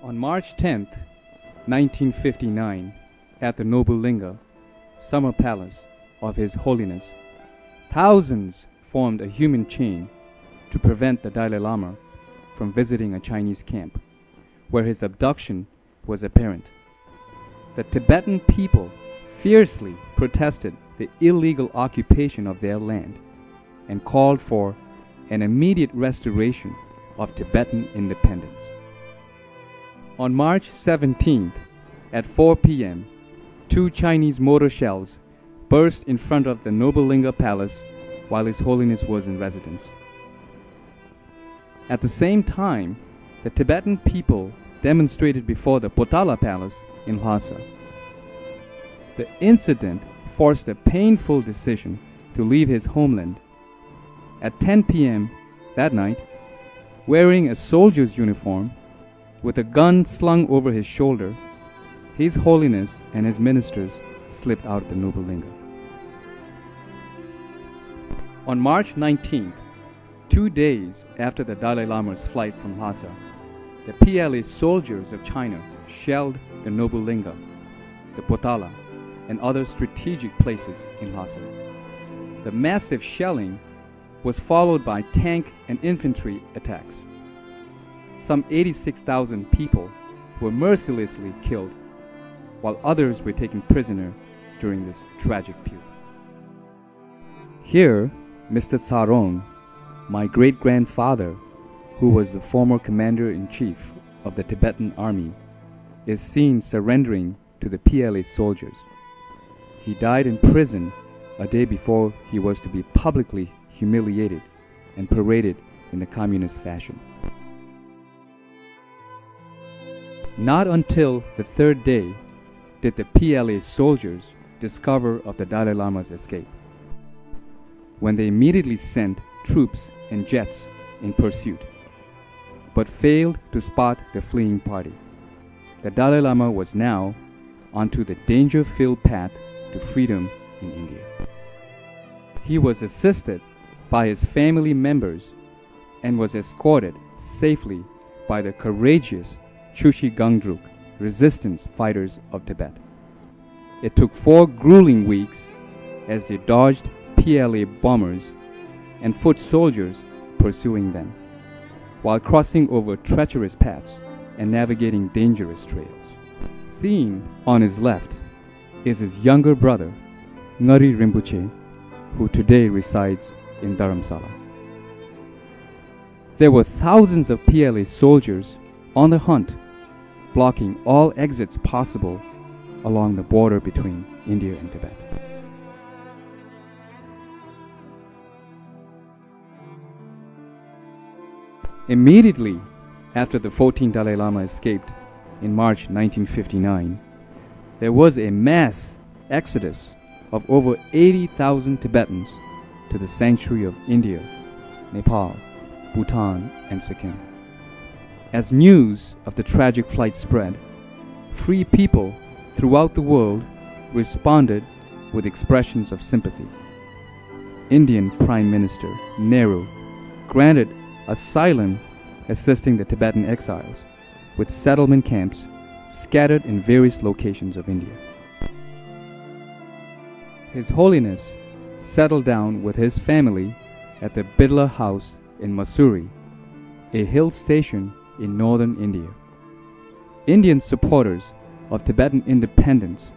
On March 10th, 1959, at the Noble Linga, Summer Palace of His Holiness, thousands formed a human chain to prevent the Dalai Lama from visiting a Chinese camp, where his abduction was apparent. The Tibetan people fiercely protested the illegal occupation of their land and called for an immediate restoration of Tibetan independence. On March 17th, at 4 p.m., 2 Chinese mortar shells burst in front of the Noble Linga Palace while His Holiness was in residence. At the same time, the Tibetan people demonstrated before the Potala Palace in Lhasa. The incident forced a painful decision to leave his homeland. At 10 p.m. that night, wearing a soldier's uniform, with a gun slung over his shoulder, His Holiness and his ministers slipped out of the Noble Linga. On March 19th, 2 days after the Dalai Lama's flight from Lhasa, the PLA soldiers of China shelled the Noble Linga, the Potala, and other strategic places in Lhasa. The massive shelling was followed by tank and infantry attacks. Some 86,000 people were mercilessly killed, while others were taken prisoner during this tragic period. Here, Mr. Tsaron, my great-grandfather, who was the former commander-in-chief of the Tibetan army, is seen surrendering to the PLA soldiers. He died in prison a day before he was to be publicly humiliated and paraded in the communist fashion. Not until the 3rd day did the PLA soldiers discover of the Dalai Lama's escape, when they immediately sent troops and jets in pursuit, but failed to spot the fleeing party. The Dalai Lama was now onto the danger-filled path to freedom in India. He was assisted by his family members and was escorted safely by the courageous Chushi Gangdruk resistance fighters of Tibet. It took 4 grueling weeks as they dodged PLA bombers and foot soldiers pursuing them, while crossing over treacherous paths and navigating dangerous trails. Seen on his left is his younger brother, Ngari Rinpoche, who today resides in Dharamsala. There were thousands of PLA soldiers on the hunt, blocking all exits possible along the border between India and Tibet. Immediately after the 14th Dalai Lama escaped in March 1959, there was a mass exodus of over 80,000 Tibetans to the sanctuary of India, Nepal, Bhutan, and Sikkim. As news of the tragic flight spread, free people throughout the world responded with expressions of sympathy. Indian Prime Minister Nehru granted asylum, assisting the Tibetan exiles with settlement camps scattered in various locations of India. His Holiness settled down with his family at the Bidla House in Mussoorie, a hill station in northern India. Indian supporters of Tibetan independence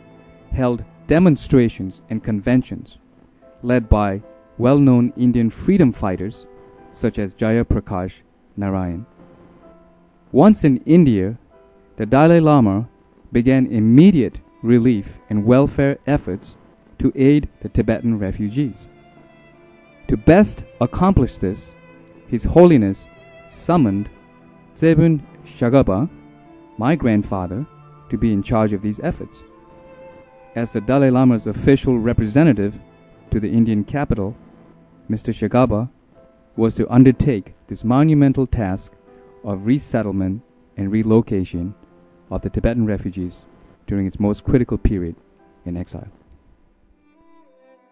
held demonstrations and conventions led by well-known Indian freedom fighters such as Jaya Prakash Narayan. Once in India, the Dalai Lama began immediate relief and welfare efforts to aid the Tibetan refugees. To best accomplish this, His Holiness summoned Tsebun Shagapa, my grandfather, to be in charge of these efforts. As the Dalai Lama's official representative to the Indian capital, Mr. Shagapa was to undertake this monumental task of resettlement and relocation of the Tibetan refugees during its most critical period in exile.